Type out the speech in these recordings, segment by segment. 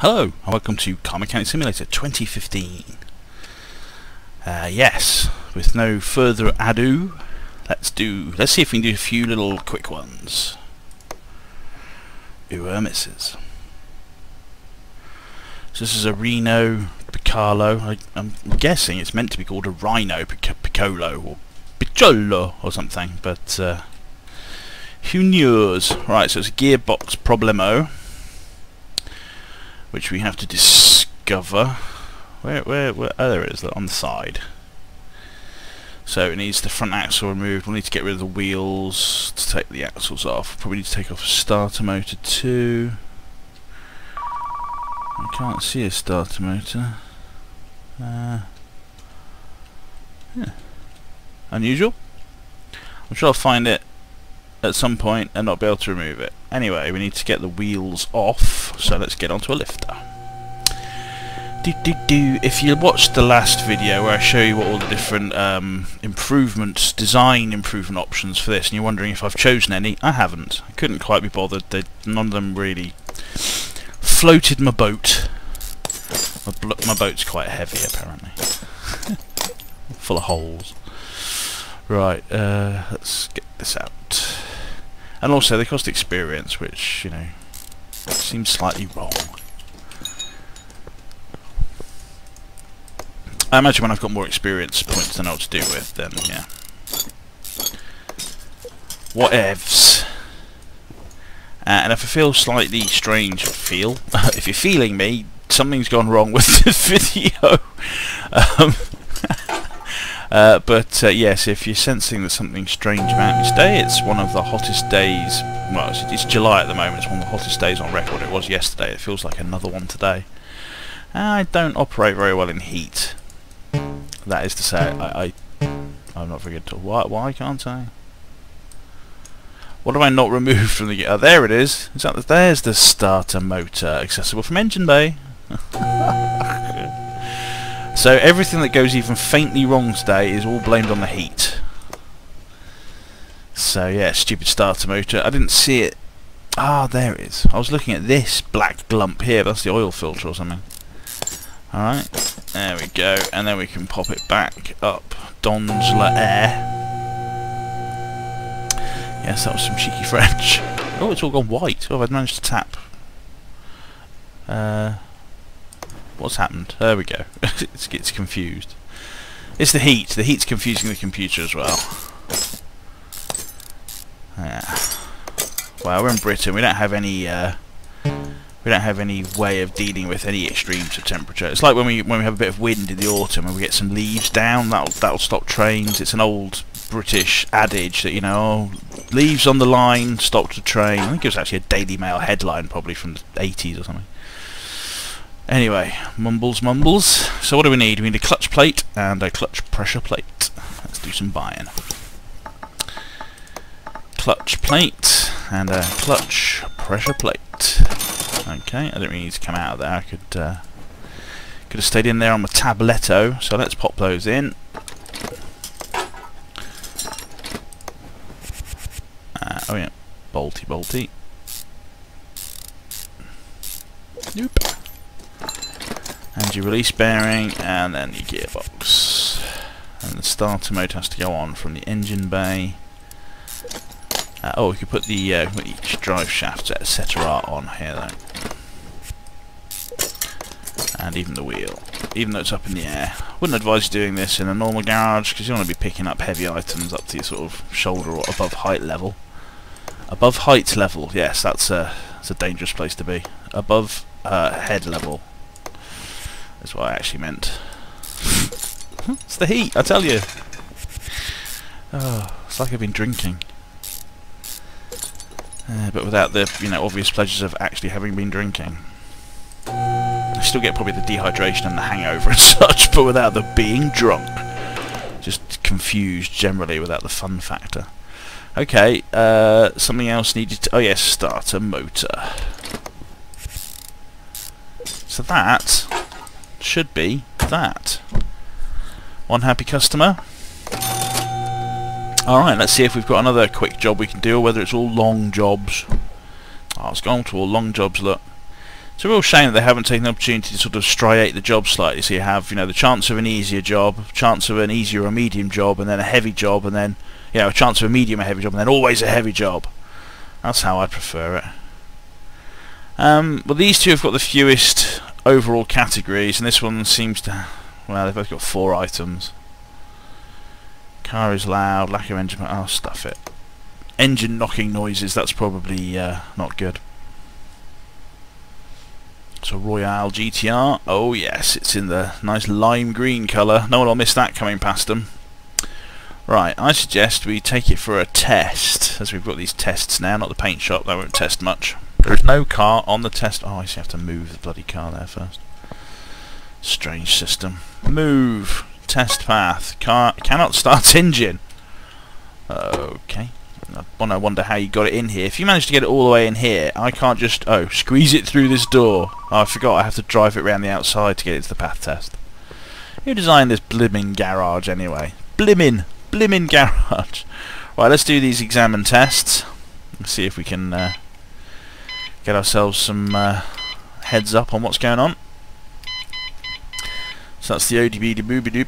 Hello and welcome to Car Mechanic Simulator 2015. Yes, with no further ado, let's see if we can do a few little quick ones. Ooh, misses. So this is a Rino Piccolo. I'm guessing it's meant to be called a Rino Piccolo or Piccolo or something, but who knows? Right, so it's a gearbox problemo, which we have to discover. Where? Oh, there it is, on the side. So it needs the front axle removed. We'll need to get rid of the wheels to take the axles off. Probably need to take off a starter motor too. I can't see a starter motor. Yeah. Unusual. I'm sure I'll find it at some point and not be able to remove it. Anyway, we need to get the wheels off, so let's get onto a lifter. If you watched the last video where I show you what all the different design improvement options for this, and you're wondering if I've chosen any, I haven't. I couldn't quite be bothered. None of them really floated my boat. My boat's quite heavy, apparently. Full of holes. Right, let's get this out. And also, they cost experience, which, you know, seems slightly wrong. I imagine when I've got more experience points to know what to do with, then, yeah. Whatevs. And if I feel slightly strange, if you're feeling me, something's gone wrong with this video. Yes, if you're sensing there's something strange about this day, it's one of the hottest days. Well, it's July at the moment. It's one of the hottest days on record. It was yesterday. It feels like another one today. I don't operate very well in heat. That is to say, I'm not very good at all. Why can't I? What have I not removed from the... Oh, there it is. There's the starter motor, accessible from engine bay. So everything that goes even faintly wrong today is all blamed on the heat. So yeah, stupid starter motor. I didn't see it. Ah, there it is. I was looking at this black glump here. That's the oil filter or something. Alright, there we go. And then we can pop it back up. Dans l'air. Yes, that was some cheeky French. Oh, it's all gone white. Oh, I've managed to tap. What's happened? There we go. It's confused. It's the heat. The heat's confusing the computer as well. Yeah. Well, we're in Britain. We don't have any. We don't have any way of dealing with any extremes of temperature. It's like when we have a bit of wind in the autumn and we get some leaves down. That'll stop trains. It's an old British adage that, you know, oh, leaves on the line, stopped a train. I think it was actually a Daily Mail headline, probably from the 80s or something. Anyway, mumbles. So what do we need? We need a clutch plate and a clutch pressure plate. Let's do some buying. Clutch plate and a clutch pressure plate. Okay, I don't really need to come out of there. I could have stayed in there on my tabletto. So let's pop those in. Oh yeah, bolty. Nope. And your release bearing, and then your gearbox. And the starter motor has to go on from the engine bay. Oh, we could put the each drive shaft, etc. on here though. And even the wheel, even though it's up in the air. Wouldn't advise doing this in a normal garage because you want to be picking up heavy items up to your sort of shoulder or above height level. Above height level, yes, that's a dangerous place to be. Above head level. That's what I actually meant. It's the heat, I tell you. Oh, it's like I've been drinking. But without the, you know, obvious pleasures of actually having been drinking. I still get probably the dehydration and the hangover and such, but without the being drunk. Just confused generally without the fun factor. Okay, something else needed to... Oh yes, starter motor. So that should be that. One happy customer. Alright, let's see if we've got another quick job we can do, or whether it's all long jobs. Oh, it's gone to all long jobs, look. It's a real shame that they haven't taken the opportunity to sort of striate the job slightly, so you have, you know, the chance of an easier job, chance of an easier or medium job, and then a heavy job, and then, you know, a chance of a medium or heavy job, and then always a heavy job. That's how I prefer it. Well, these two have got the fewest overall categories, and this one seems to, well, they've both got 4 items. Car is loud, lack of engine, oh, stuff it. Engine knocking noises, that's probably not good. So Royale GTR, oh yes, it's in the nice lime green colour. No one will miss that coming past them. Right, I suggest we take it for a test, as we've got these tests now, not the paint shop, that won't test much. There's no car on the test. Oh, I see, I have to move the bloody car there first. Strange system. Move. Test path. Car cannot start engine. Okay. I wonder how you got it in here. If you manage to get it all the way in here, I can't just, squeeze it through this door. Oh, I forgot I have to drive it around the outside to get it to the path test. Who designed this blimmin' garage anyway? Blimmin' garage. Right, let's do these exam and tests. Let's see if we can get ourselves some heads up on what's going on. So that's the ODB de booby doop.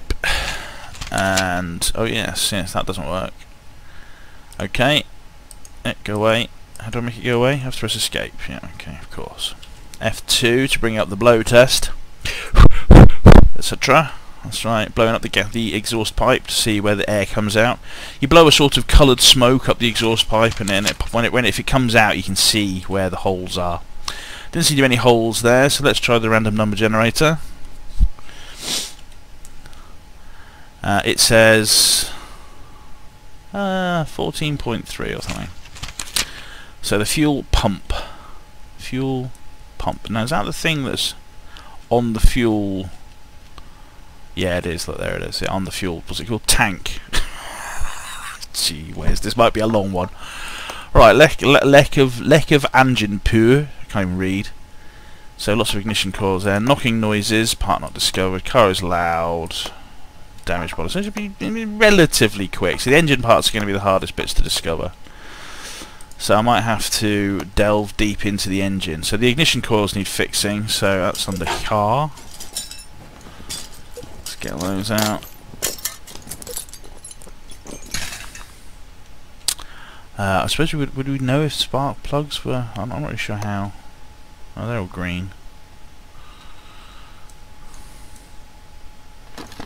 And, oh yes, that doesn't work. Okay, go away. How do I make it go away? I have to press escape. Yeah, okay, of course. F2 to bring up the blow test, etc. That's right, blowing up the exhaust pipe to see where the air comes out. You blow a sort of coloured smoke up the exhaust pipe, and then if it comes out, you can see where the holes are. Didn't seem to be any holes there, so let's try the random number generator. It says 14.3 or something. So the fuel pump. Now is that the thing that's on the fuel? Yeah, it is. Look, there it is. Yeah, on the fuel. What's it called? Tank. Gee whiz, this might be a long one. Right, lack of engine pur. I can't even read. So lots of ignition coils there. Knocking noises. Part not discovered. Car is loud. Damage body. So it should be relatively quick. So the engine parts are going to be the hardest bits to discover. So I might have to delve deep into the engine. So the ignition coils need fixing. So that's under car. Let's get those out. I suppose would we know if spark plugs were? I'm not really sure how. Oh, they're all green.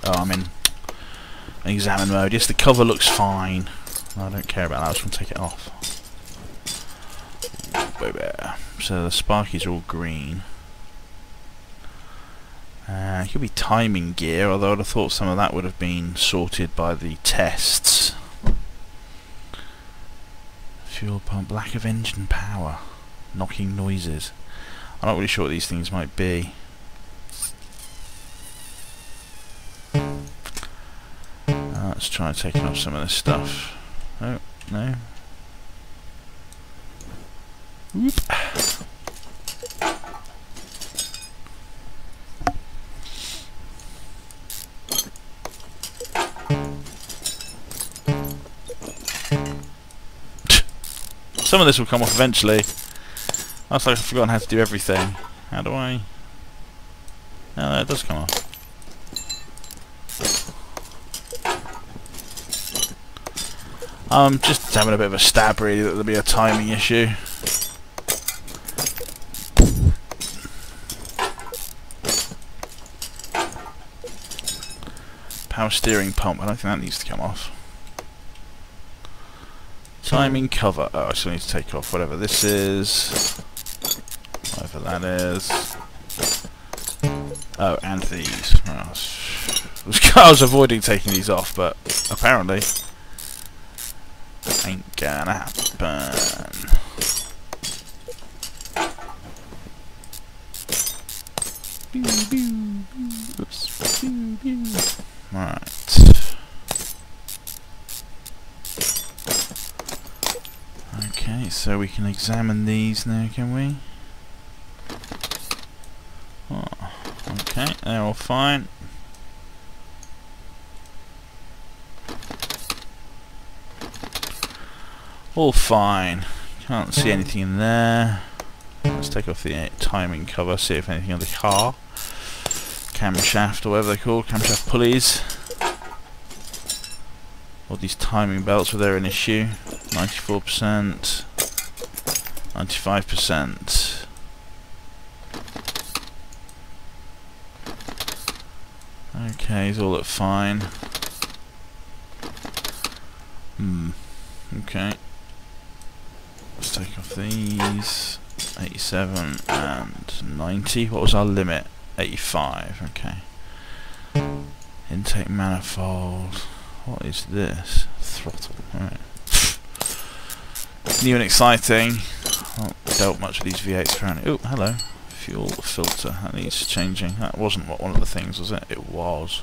Oh, I'm in examine mode. Yes, the cover looks fine. I don't care about that. I just want to take it off. So the sparkies are all green. It could be timing gear, although I'd have thought some of that would have been sorted by the tests. Fuel pump, lack of engine power, knocking noises. I'm not really sure what these things might be. Let's try taking off some of this stuff. Oh, no. Whoop. Some of this will come off eventually. Looks like I've forgotten how to do everything. How do I... Oh, no, it does come off. I'm just having a bit of a stab really that there'll be a timing issue. Power steering pump, I don't think that needs to come off. Timing cover, oh I still need to take off whatever this is. Whatever that is. Oh, and these. Oh, I was avoiding taking these off, but apparently ain't gonna happen. Oops. Right. Okay, so we can examine these now, can we? Oh, okay, they're all fine. All fine. Can't see anything in there. Let's take off the timing cover, see if anything on the car. Camshaft, or whatever they're called, camshaft pulleys. All these timing belts, were there an issue? 94%, 95%. Okay, he's all look fine. Okay. Let's take off these. 87 and 90. What was our limit? 85. Okay. Intake manifold. What is this? Throttle. Right. New and exciting. I haven't dealt much with these V8s apparently. Oh, hello. Fuel filter. That needs changing. That wasn't one of the things, was it? It was.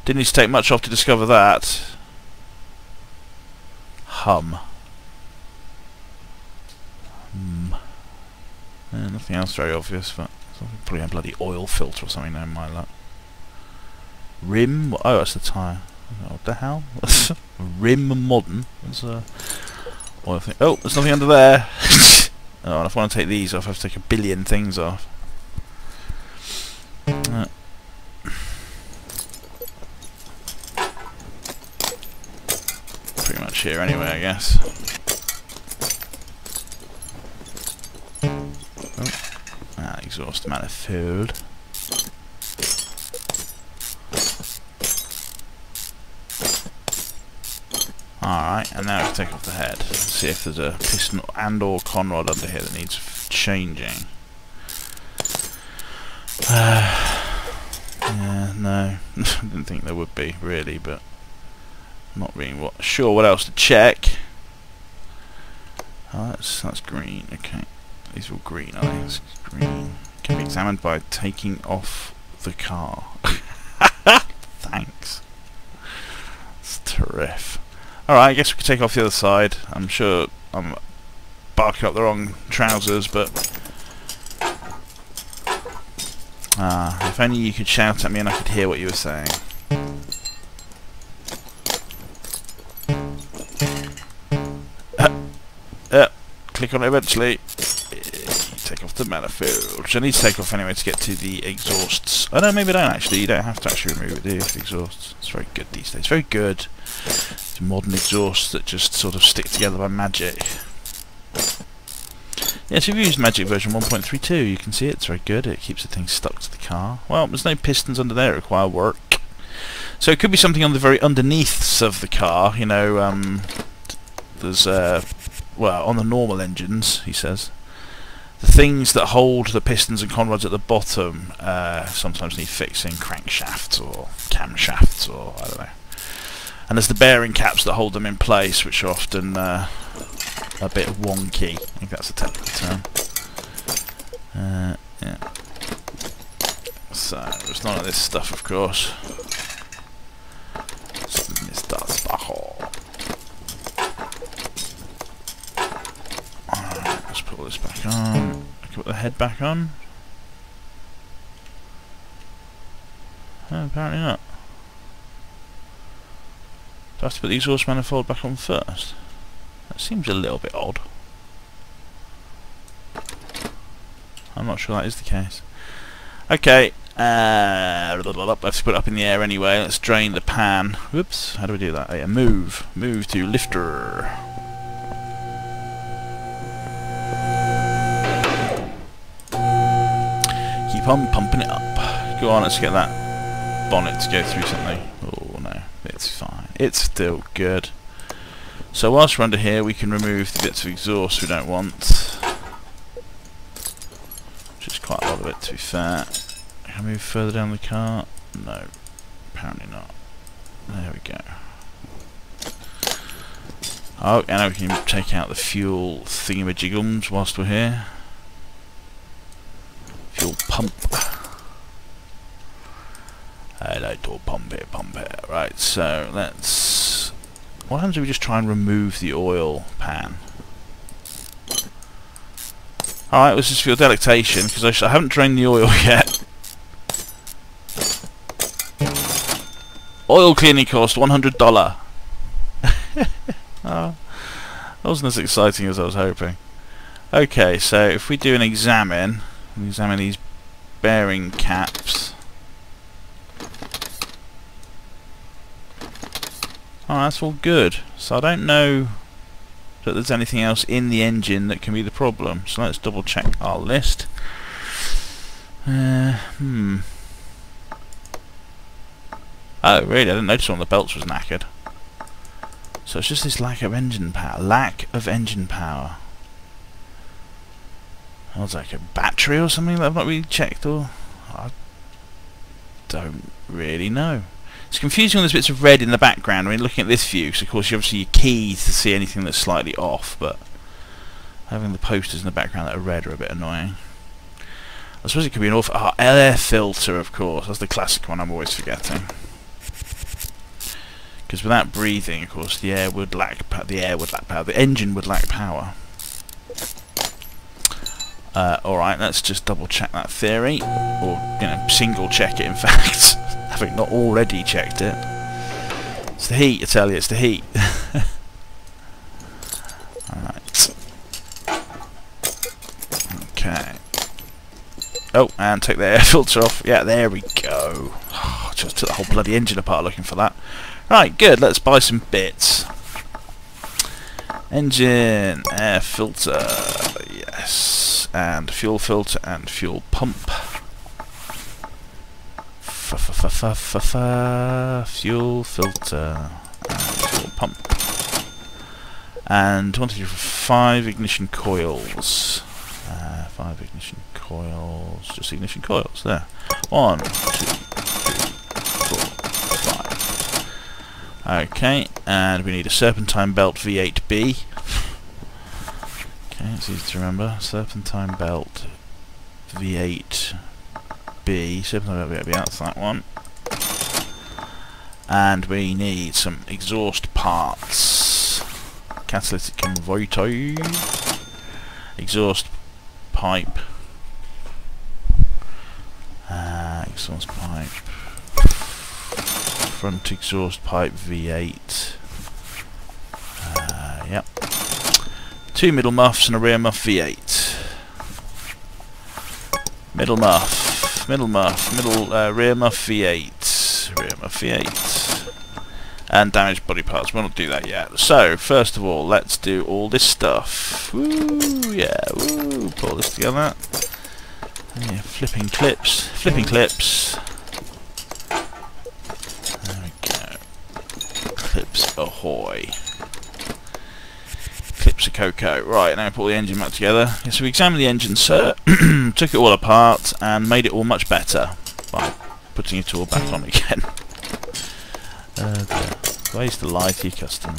Didn't need to take much off to discover that. Hum. Nothing else very obvious, but probably a bloody oil filter or something there, my luck. Rim? Oh, that's the tyre. What the hell? Rim modern. That's a oil thing. Oh, there's nothing under there. Oh, and if I want to take these off, I have to take a billion things off. Pretty much here anyway, I guess. Exhaust manifold. Alright, and now we can take off the head. Let's see if there's a piston and or conrod under here that needs changing. Yeah, no. Didn't think there would be, really, but not really sure what else to check. Oh, that's green, okay. These are all green, I think. It's green. Can be examined by taking off the car. Thanks. It's terrific. Alright, I guess we could take off the other side. I'm sure I'm barking up the wrong trousers, but if only you could shout at me and I could hear what you were saying. Click on it eventually. Take off the manifold, which I need to take off anyway to get to the exhausts. Oh no, maybe I don't actually. You don't have to actually remove it, do you, for the exhausts? It's very good these days. Very good. It's modern exhausts that just sort of stick together by magic. Yes, if you used Magic version 1.32, you can see it's very good. It keeps the thing stuck to the car. Well, there's no pistons under there that require work. So it could be something on the very underneaths of the car. You know, there's well, on the normal engines, he says. The things that hold the pistons and conrods at the bottom sometimes need fixing, crankshafts or camshafts or I don't know. And there's the bearing caps that hold them in place, which are often a bit wonky. I think that's a technical term. Yeah. So there's none of this stuff, of course. Alright, let's put all this back on. I can put the head back on. Oh, apparently not. Do I have to put the exhaust manifold back on first? That seems a little bit odd. I'm not sure that is the case. Okay, I have to put it up in the air anyway. Let's drain the pan. Whoops, how do we do that? Oh yeah, move. Move to lifter. Keep on pumping it up. Go on, let's get that bonnet to go through something. Oh no, it's fine. It's still good. So whilst we're under here, we can remove the bits of exhaust we don't want. Which is quite a lot of it, to be fair. Can I move further down the car? No, apparently not. There we go. Oh, and now we can take out the fuel thingamajiggums whilst we're here. Fuel pump. I like to pump it. Right, so let's... What happens if we just try and remove the oil pan? Alright, this is for your delectation, because I haven't drained the oil yet. Oil cleaning cost $100. Oh, that wasn't as exciting as I was hoping. Okay, so if we do an examine these bearing caps. Oh, that's all good. So I don't know that there's anything else in the engine that can be the problem. So let's double check our list. Oh, really? I didn't notice one of the belts was knackered. So it's just this lack of engine power. Lack of engine power. Oh, it's like a battery or something that I've not really checked, or I don't really know. It's confusing when there's bits of red in the background. I mean, looking at this view, because of course you obviously your keys to see anything that's slightly off, but having the posters in the background that are red are a bit annoying. I suppose it could be an awful... Oh, air filter, of course. That's the classic one I'm always forgetting. Because without breathing, of course, the air would lack power. The engine would lack power. Alright, let's just double check that theory. Or, you know, single check it, in fact. Having not already checked it. It's the heat, I tell you, it's the heat. Alright. Okay. Oh, and take the air filter off. Yeah, there we go. Oh, just took the whole bloody engine apart looking for that. Right, good, let's buy some bits. Engine, air filter, yes, and fuel filter and fuel pump. Fuel filter and fuel pump. And 1, 2, 3, 4, 5 ignition coils. 5 ignition coils, just ignition coils, there. 1, 2, 3, 4, 5. Okay, and we need a serpentine belt V8B. Okay, it's easy to remember. Serpentine belt V8B. Serpentine belt V8B, that's that one. And we need some exhaust parts. Catalytic converter. Exhaust pipe. Exhaust pipe. Front exhaust pipe V8. Yep. 2 middle muffs and a rear muff V8. Middle muff, rear muff V8, rear muff V8. And damaged body parts. We'll not do that yet. So first of all, let's do all this stuff. Woo, yeah, woo. Put all this together. Yeah, flipping clips. There we go. Clips ahoy. Clips a cocoa. Right, now put all the engine back together. Yeah, so we examined the engine, sir. Took it all apart and made it all much better by putting it all back on again. Ways to lie to your customer.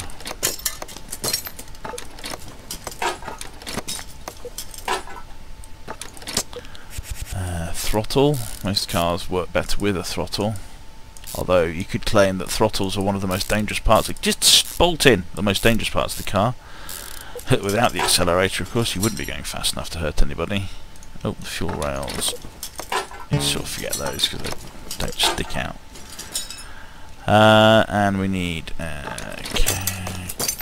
Throttle. Most cars work better with a throttle. Although you could claim that throttles are one of the most dangerous parts. Just bolt in the most dangerous parts of the car. Without the accelerator, of course, you wouldn't be going fast enough to hurt anybody. Oh, the fuel rails. You sort of forget those because they don't stick out. And we need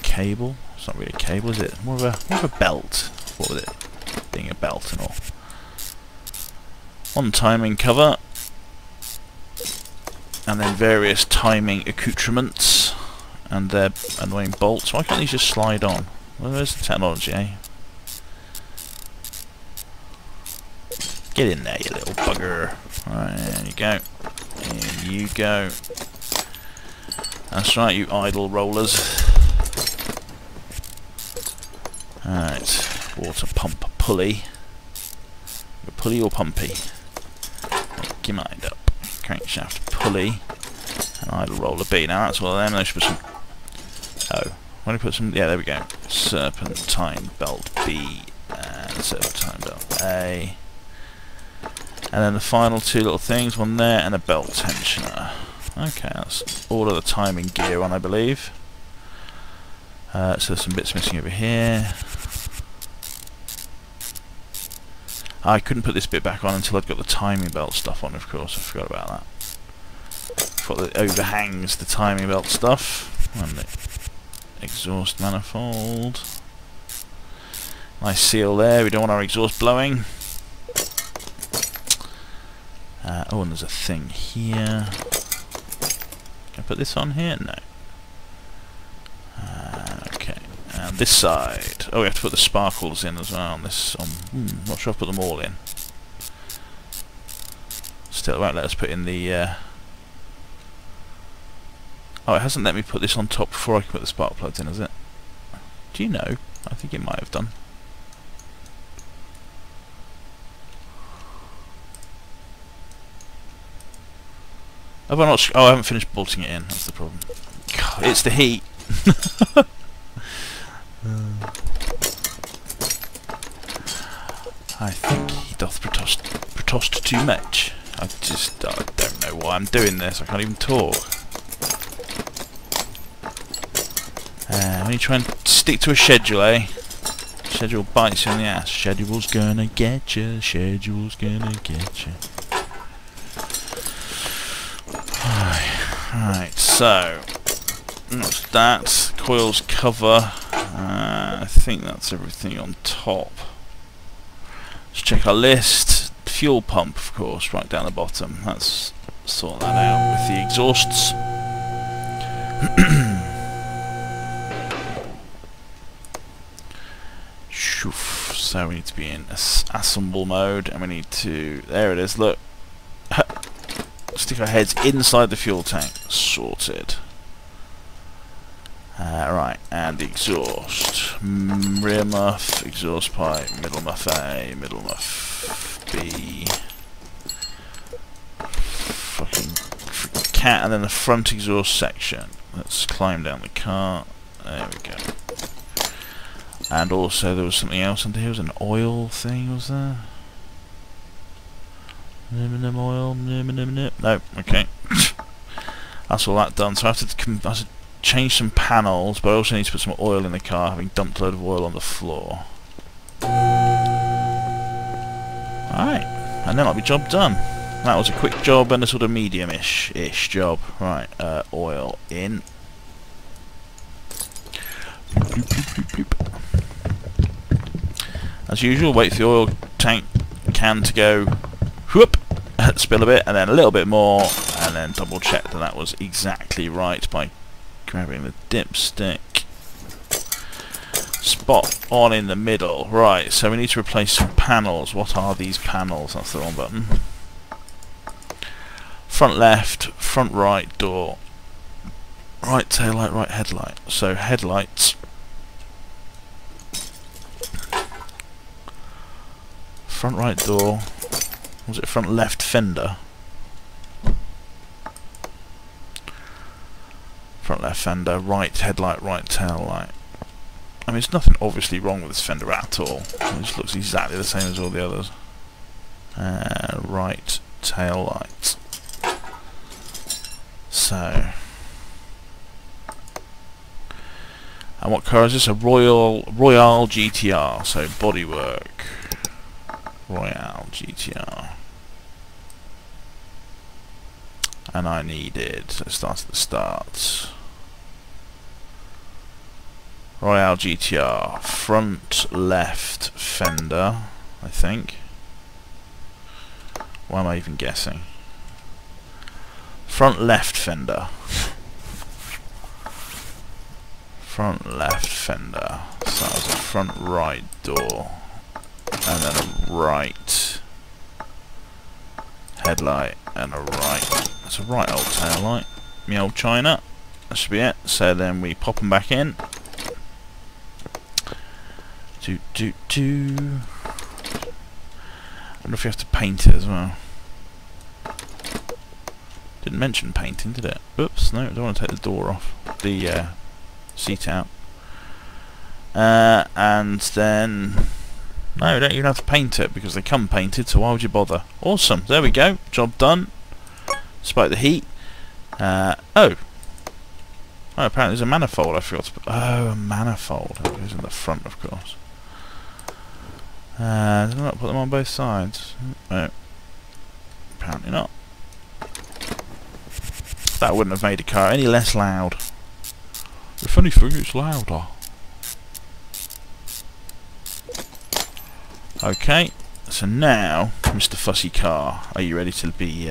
cable. It's not really a cable, is it? More of a belt. What with it being a belt and all. One timing cover, and then various timing accoutrements, and their annoying bolts. Why can't these just slide on? Well, there's the technology, eh? Get in there, you little bugger. Right, there you go. There you go. That's right, you idle rollers. Alright, water pump pulley. Pulley or pumpy? Make your mind up. Crankshaft pulley and idle roller B. Now that's all of them. They should put some. Oh, when we put some. Yeah, there we go. Serpentine belt B and serpentine belt A. And then the final two little things, one there and a belt tensioner. Okay, that's all of the timing gear on, I believe. So there's some bits missing over here. I couldn't put this bit back on until I'd got the timing belt stuff on, of course. I forgot about that. What that overhangs the timing belt stuff. And the exhaust manifold. Nice seal there. We don't want our exhaust blowing. Oh, and there's a thing here. Can I put this on here? No. Okay. And this side. Oh, we have to put the sparkles in as well on this. Not sure I've put them all in. Still, it won't let us put in the... Oh, it hasn't let me put this on top before I can put the spark plugs in, has it? Do you know? I think it might have done. Have I not? Oh, I haven't finished bolting it in. That's the problem. God, it's the heat. I think he doth protest too much. I don't know why I'm doing this. I can't even talk. When you try and stick to a schedule, eh? Schedule bites you in the ass. Schedule's gonna get you. Schedule's gonna get you. Right, so that's that. Coils cover. I think that's everything on top. Let's check our list. Fuel pump, of course, right down the bottom. Let's sort that out with the exhausts. So we need to be in assemble mode, and we need to... There it is, look. Stick our heads inside the fuel tank. Sorted. Right, and the exhaust. Rear muff, exhaust pipe, middle muff A, middle muff B. Fucking cat, and then the front exhaust section. Let's climb down the car. There we go. And also there was something else under here. Was an oil thing, was there? Oil, no, okay. That's all that done. So I have to change some panels, but I also need to put some oil in the car, having dumped a load of oil on the floor. Alright, and then I'll be job done. That was a quick job and a sort of medium-ish job. Right, oil in. Bloop, bloop, bloop, bloop. As usual, wait for the oil tank can to go whoop, spill a bit, and then a little bit more, and then double check that that was exactly right by grabbing the dipstick. Spot on in the middle. Right, so we need to replace some panels. What are these panels? That's the wrong button. Front left, front right door, right taillight, right headlight. So headlights. Front right door. Was it front left fender? Front left fender, right headlight, right tail light. I mean, there's nothing obviously wrong with this fender at all. It just looks exactly the same as all the others. Right tail light. So, and what car is this? A Royale GTR. So bodywork. Royale GTR. And I needed, let's start at the start. Royale GTR, front left fender, I think. Why am I even guessing? Front left fender. Front left fender. So that was a front right door. And then a right headlight and a right. That's a right old tail light. Me old China. That should be it. So then we pop them back in. I wonder if you have to paint it as well. Didn't mention painting, did it? Oops, no, I don't want to take the door off. The seat out. And then... No, you don't even have to paint it because they come painted, so why would you bother? Awesome, there we go, job done. Despite the heat. Oh, apparently there's a manifold I forgot to put. Oh, a manifold. It goes in the front, of course. Did I not put them on both sides? No. Apparently not. That wouldn't have made a car any less loud. The funny thing, it's louder. Okay, so now, Mr. Fussy Car, are you ready to be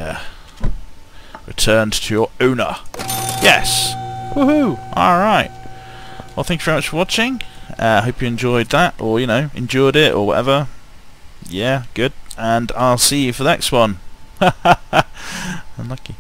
returned to your owner? Yes! Woohoo! Alright. Well, thank you very much for watching. Hope you enjoyed that, or, you know, endured it, or whatever. Yeah, good. And I'll see you for the next one. Unlucky.